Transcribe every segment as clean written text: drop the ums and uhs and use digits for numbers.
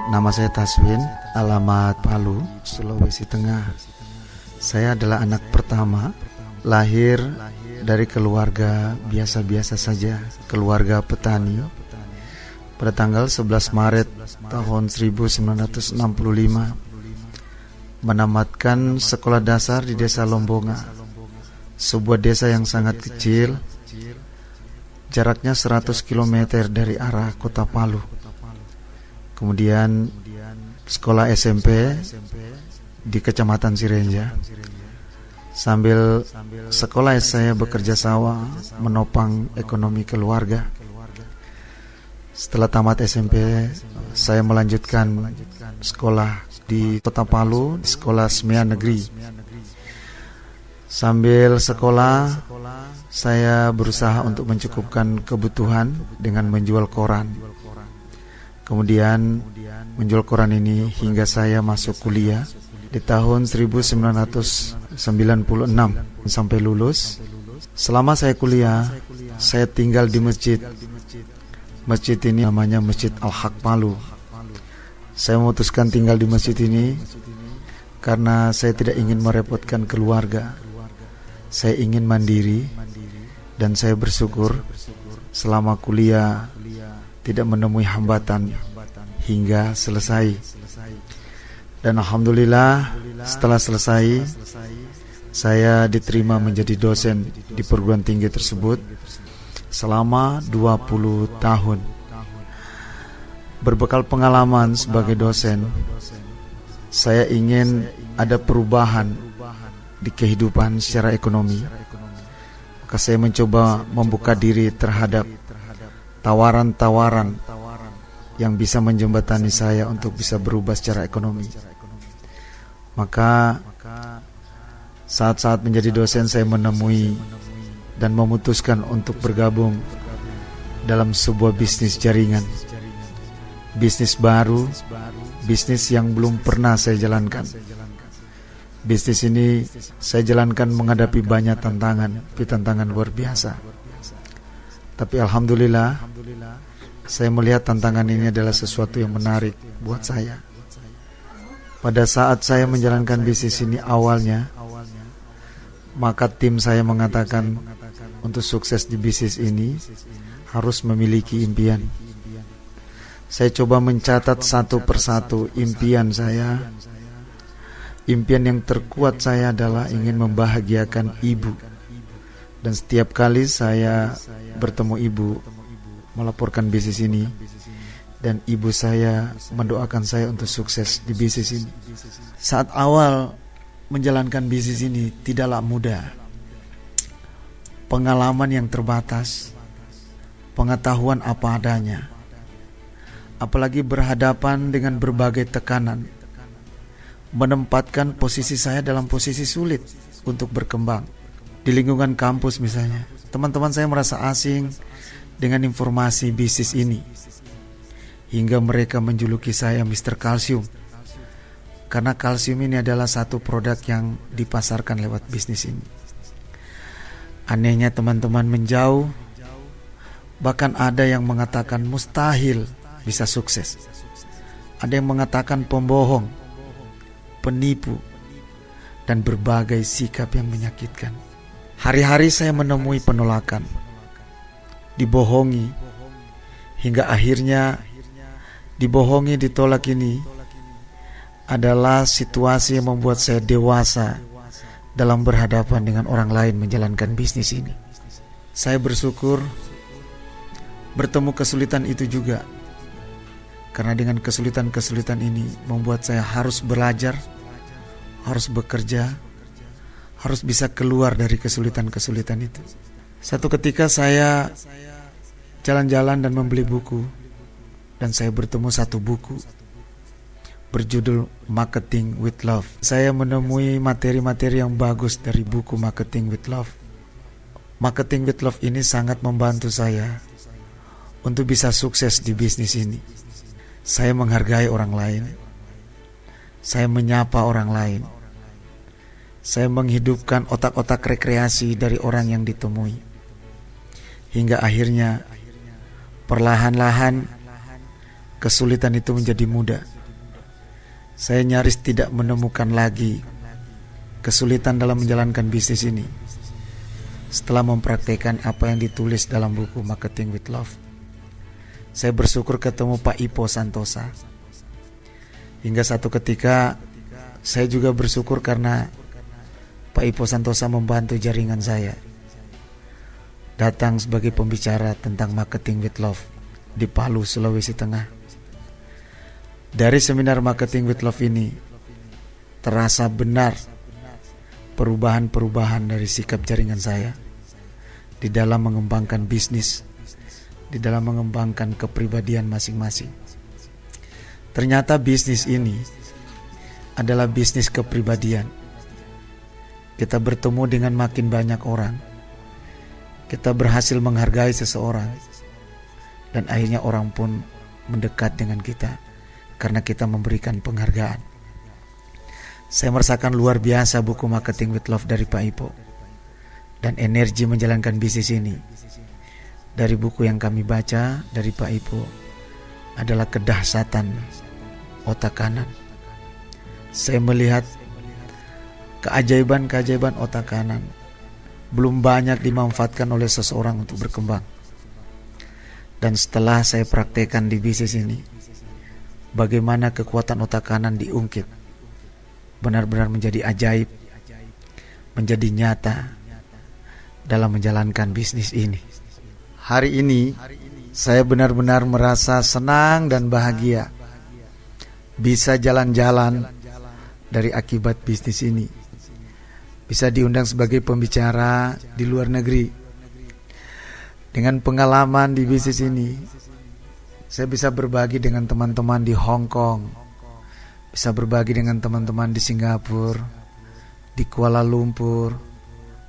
Nama saya Taswin, alamat Palu, Sulawesi Tengah. Saya adalah anak pertama, lahir dari keluarga biasa-biasa saja, keluarga petani. Pada tanggal 11 Maret tahun 1965, menamatkan sekolah dasar di Desa Lombonga, sebuah desa yang sangat kecil, jaraknya 100 km dari arah kota Palu. Kemudian sekolah SMP di Kecamatan Cirenja. Sambil sekolah saya bekerja sawah menopang ekonomi keluarga. Setelah tamat SMP, saya melanjutkan sekolah di Kota Palu, di Sekolah Semia Negeri. Sambil sekolah, saya berusaha untuk mencukupkan kebutuhan dengan menjual koran. Kemudian menjual koran ini hingga saya masuk kuliah di tahun 1996 sampai lulus. Selama saya kuliah, saya tinggal di masjid. Masjid ini namanya Masjid Al-Haq Palu. Saya memutuskan tinggal di masjid ini karena saya tidak ingin merepotkan keluarga. Saya ingin mandiri dan saya bersyukur selama kuliah tidak menemui hambatan hingga selesai. Dan alhamdulillah setelah selesai, saya diterima menjadi dosen di perguruan tinggi tersebut selama 20 tahun. Berbekal pengalaman sebagai dosen, saya ingin ada perubahan di kehidupan secara ekonomi. Maka saya mencoba membuka diri terhadap tawaran-tawaran yang bisa menjembatani saya untuk bisa berubah secara ekonomi. Maka saat-saat menjadi dosen, saya menemui dan memutuskan untuk bergabung dalam sebuah bisnis jaringan. Bisnis baru, bisnis yang belum pernah saya jalankan. Bisnis ini saya jalankan menghadapi banyak tantangan, tapi tantangan luar biasa. Tapi alhamdulillah, saya melihat tantangan ini adalah sesuatu yang menarik buat saya. Pada saat saya menjalankan bisnis ini awalnya, maka tim saya mengatakan untuk sukses di bisnis ini harus memiliki impian. Saya coba mencatat satu persatu impian saya. Impian yang terkuat saya adalah ingin membahagiakan ibu. Dan setiap kali saya bertemu ibu, melaporkan bisnis ini, dan ibu saya mendoakan saya untuk sukses di bisnis ini. Saat awal menjalankan bisnis ini tidaklah mudah. Pengalaman yang terbatas, pengetahuan apa adanya, apalagi berhadapan dengan berbagai tekanan, menempatkan posisi saya dalam posisi sulit untuk berkembang. Di lingkungan kampus misalnya, teman-teman saya merasa asing dengan informasi bisnis ini, hingga mereka menjuluki saya Mr. Kalsium, karena kalsium ini adalah satu produk yang dipasarkan lewat bisnis ini. Anehnya teman-teman menjauh, bahkan ada yang mengatakan mustahil bisa sukses. Ada yang mengatakan pembohong, penipu, dan berbagai sikap yang menyakitkan. Hari-hari saya menemui penolakan, dibohongi, hingga akhirnya dibohongi, ditolak ini adalah situasi yang membuat saya dewasa dalam berhadapan dengan orang lain menjalankan bisnis ini. Saya bersyukur bertemu kesulitan itu juga, karena dengan kesulitan-kesulitan ini membuat saya harus belajar, harus bekerja, harus bisa keluar dari kesulitan-kesulitan itu. Satu ketika saya jalan-jalan dan membeli buku, dan saya bertemu satu buku berjudul Marketing with Love. Saya menemui materi-materi yang bagus dari buku Marketing with Love. Marketing with Love ini sangat membantu saya untuk bisa sukses di bisnis ini. Saya menghargai orang lain, saya menyapa orang lain, saya menghidupkan otak-otak rekreasi dari orang yang ditemui, hingga akhirnya perlahan-lahan kesulitan itu menjadi mudah. Saya nyaris tidak menemukan lagi kesulitan dalam menjalankan bisnis ini setelah mempraktekkan apa yang ditulis dalam buku Marketing with Love. Saya bersyukur ketemu Pak Ipo Santosa. Hingga satu ketika saya juga bersyukur karena Pak Ipo Santosa membantu jaringan saya datang sebagai pembicara tentang Marketing with Love di Palu, Sulawesi Tengah. Dari seminar Marketing with Love ini terasa benar perubahan-perubahan dari sikap jaringan saya di dalam mengembangkan bisnis, di dalam mengembangkan kepribadian masing-masing. Ternyata bisnis ini adalah bisnis kepribadian. Kita bertemu dengan makin banyak orang, kita berhasil menghargai seseorang, dan akhirnya orang pun mendekat dengan kita karena kita memberikan penghargaan. Saya merasakan luar biasa buku Marketing with Love dari Pak Ipo, dan energi menjalankan bisnis ini dari buku yang kami baca dari Pak Ipo adalah kedahsyatan otak kanan. Saya melihat keajaiban-keajaiban otak kanan belum banyak dimanfaatkan oleh seseorang untuk berkembang. Dan setelah saya praktekkan di bisnis ini, bagaimana kekuatan otak kanan diungkit benar-benar menjadi ajaib, menjadi nyata dalam menjalankan bisnis ini. Hari ini saya benar-benar merasa senang dan bahagia bisa jalan-jalan dari akibat bisnis ini, bisa diundang sebagai pembicara di luar negeri. Dengan pengalaman di bisnis ini, saya bisa berbagi dengan teman-teman di Hong Kong, bisa berbagi dengan teman-teman di Singapura, di Kuala Lumpur,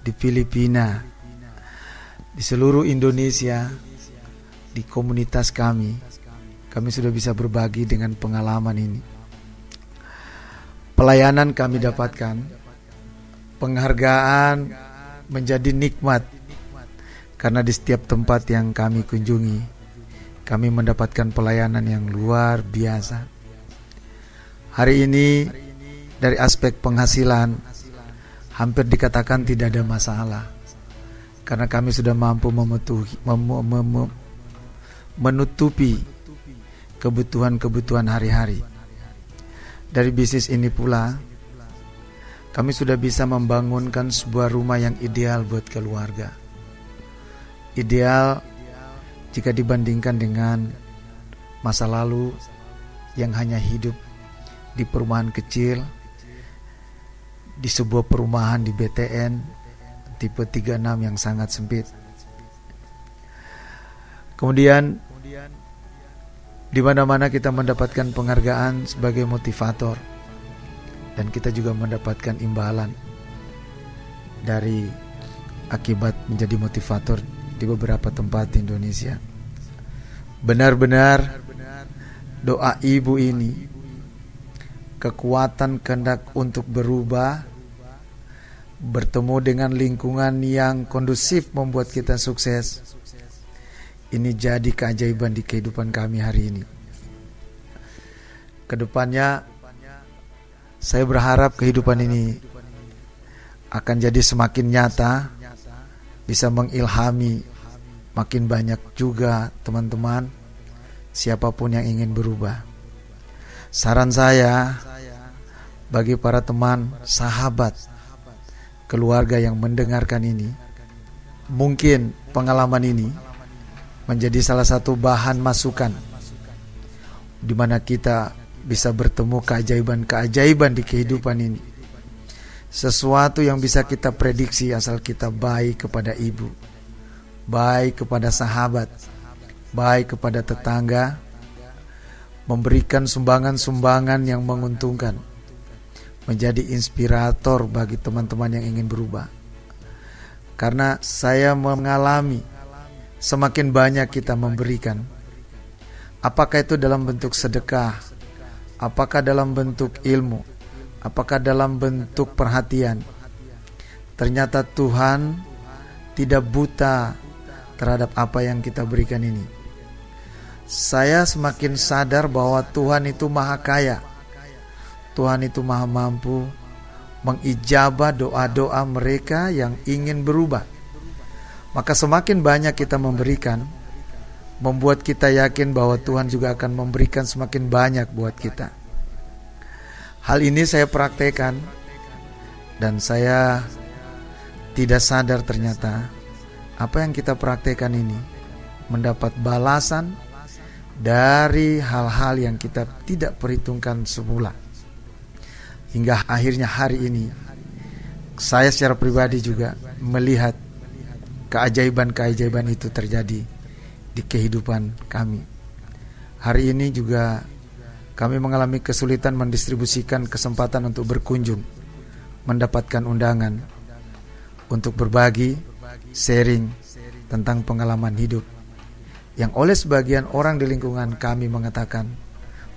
di Filipina, di seluruh Indonesia, di komunitas kami sudah bisa berbagi dengan pengalaman ini. Pelayanan kami dapatkan, penghargaan menjadi nikmat, karena di setiap tempat yang kami kunjungi, kami mendapatkan pelayanan yang luar biasa. Hari ini dari aspek penghasilan hampir dikatakan tidak ada masalah, karena kami sudah mampu menutupi kebutuhan-kebutuhan hari-hari. Dari bisnis ini pula kami sudah bisa membangunkan sebuah rumah yang ideal buat keluarga. Ideal jika dibandingkan dengan masa lalu yang hanya hidup di perumahan kecil, di sebuah perumahan di BTN tipe 36 yang sangat sempit. Kemudian di mana-mana kita mendapatkan penghargaan sebagai motivator, dan kita juga mendapatkan imbalan dari akibat menjadi motivator di beberapa tempat di Indonesia. Benar-benar doa ibu ini, kekuatan kehendak untuk berubah, bertemu dengan lingkungan yang kondusif membuat kita sukses. Ini jadi keajaiban di kehidupan kami hari ini. Kedepannya saya berharap kehidupan ini akan jadi semakin nyata, bisa mengilhami makin banyak juga teman-teman, siapapun yang ingin berubah. Saran saya bagi para teman, sahabat, keluarga yang mendengarkan ini, mungkin pengalaman ini menjadi salah satu bahan masukan di mana kita bisa bertemu keajaiban-keajaiban di kehidupan ini. Sesuatu yang bisa kita prediksi asal kita baik kepada ibu, baik kepada sahabat, baik kepada tetangga, memberikan sumbangan-sumbangan yang menguntungkan, menjadi inspirator bagi teman-teman yang ingin berubah. Karena saya mengalami semakin banyak kita memberikan, apakah itu dalam bentuk sedekah, apakah dalam bentuk ilmu, apakah dalam bentuk perhatian, ternyata Tuhan tidak buta terhadap apa yang kita berikan ini. Saya semakin sadar bahwa Tuhan itu maha kaya. Tuhan itu maha mampu mengijabah doa-doa mereka yang ingin berubah. Maka semakin banyak kita memberikan, membuat kita yakin bahwa Tuhan juga akan memberikan semakin banyak buat kita. Hal ini saya praktekkan, dan saya tidak sadar ternyata apa yang kita praktekkan ini mendapat balasan dari hal-hal yang kita tidak perhitungkan semula. Hingga akhirnya hari ini saya secara pribadi juga melihat keajaiban-keajaiban itu terjadi di kehidupan kami. Hari ini juga kami mengalami kesulitan mendistribusikan kesempatan untuk berkunjung, mendapatkan undangan untuk berbagi, sharing tentang pengalaman hidup yang oleh sebagian orang di lingkungan kami mengatakan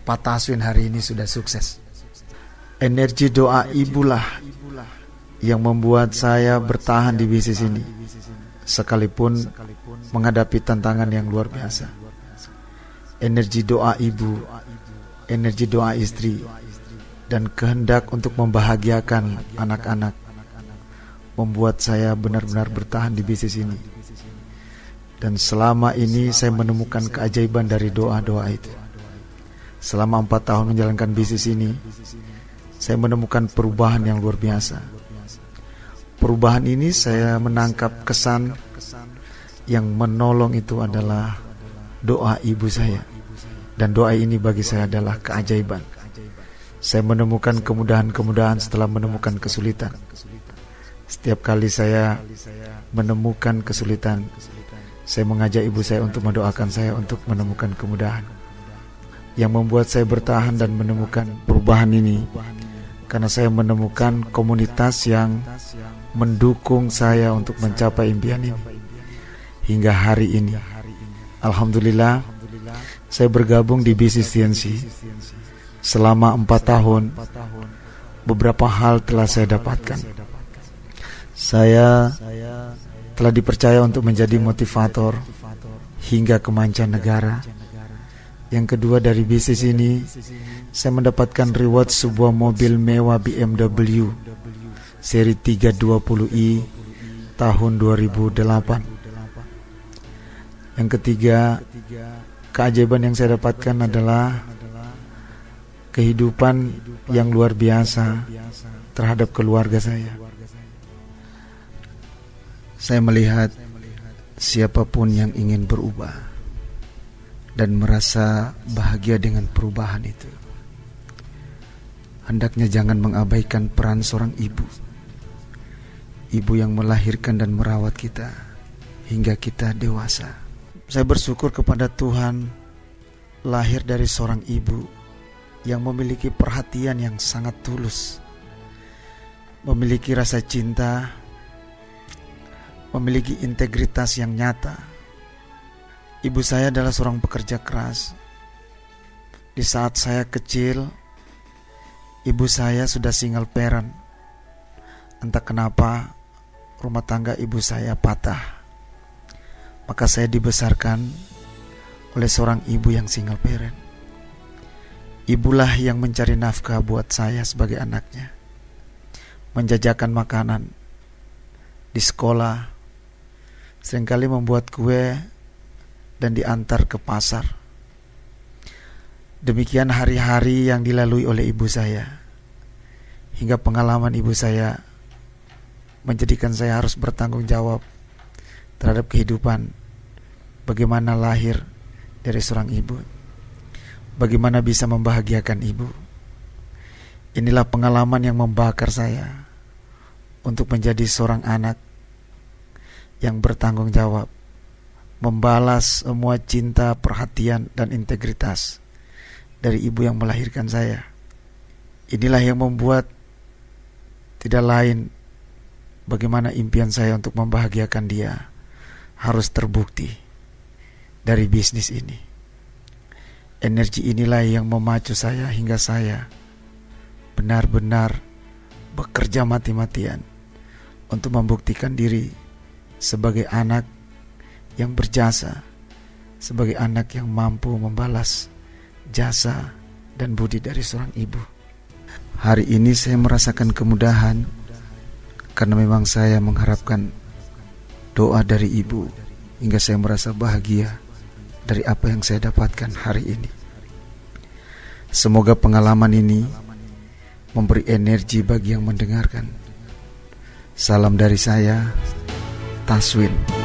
Pak Taswin hari ini sudah sukses. Energi doa ibulah yang membuat saya bertahan di bisnis ini, sekalipun menghadapi tantangan yang luar biasa. Energi doa ibu, energi doa istri, dan kehendak untuk membahagiakan anak-anak membuat saya benar-benar bertahan di bisnis ini. Dan selama ini saya menemukan keajaiban dari doa-doa itu. Selama 4 tahun menjalankan bisnis ini, saya menemukan perubahan yang luar biasa. Perubahan ini saya menangkap kesan yang menolong itu adalah doa ibu saya. Dan doa ini bagi saya adalah keajaiban. Saya menemukan kemudahan-kemudahan setelah menemukan kesulitan. Setiap kali saya menemukan kesulitan, saya mengajak ibu saya untuk mendoakan saya untuk menemukan kemudahan. Yang membuat saya bertahan dan menemukan perubahan ini karena saya menemukan komunitas yang mendukung saya untuk mencapai impian ini. Hingga hari ini, alhamdulillah, saya bergabung di bisnis TNC. Selama 4 tahun, beberapa hal telah saya dapatkan. Saya telah dipercaya untuk menjadi motivator hingga ke mancanegara. Yang kedua, dari bisnis ini saya mendapatkan reward sebuah mobil mewah BMW seri 320i tahun 2008. Yang ketiga, keajaiban yang saya dapatkan adalah kehidupan yang luar biasa terhadap keluarga saya. Saya melihat siapapun yang ingin berubah dan merasa bahagia dengan perubahan itu, hendaknya jangan mengabaikan peran seorang ibu. Ibu yang melahirkan dan merawat kita hingga kita dewasa. Saya bersyukur kepada Tuhan lahir dari seorang ibu yang memiliki perhatian yang sangat tulus, memiliki rasa cinta, memiliki integritas yang nyata. Ibu saya adalah seorang pekerja keras. Di saat saya kecil, ibu saya sudah single parent. Entah kenapa rumah tangga ibu saya patah. Maka saya dibesarkan oleh seorang ibu yang single parent. Ibulah yang mencari nafkah buat saya sebagai anaknya, menjajakan makanan di sekolah, seringkali membuat kue dan diantar ke pasar. Demikian hari-hari yang dilalui oleh ibu saya, hingga pengalaman ibu saya menjadikan saya harus bertanggung jawab terhadap kehidupan. Bagaimana lahir dari seorang ibu, bagaimana bisa membahagiakan ibu. Inilah pengalaman yang membakar saya untuk menjadi seorang anak yang bertanggung jawab, membalas semua cinta, perhatian, dan integritas dari ibu yang melahirkan saya. Inilah yang membuat tidak lain bagaimana impian saya untuk membahagiakan dia harus terbukti dari bisnis ini. Energi inilah yang memacu saya hingga saya benar-benar bekerja mati-matian untuk membuktikan diri sebagai anak yang berjasa, sebagai anak yang mampu membalas jasa dan budi dari seorang ibu. Hari ini saya merasakan kemudahan karena memang saya mengharapkan doa dari ibu, hingga saya merasa bahagia dari apa yang saya dapatkan hari ini. Semoga pengalaman ini memberi energi bagi yang mendengarkan. Salam dari saya, Taswin.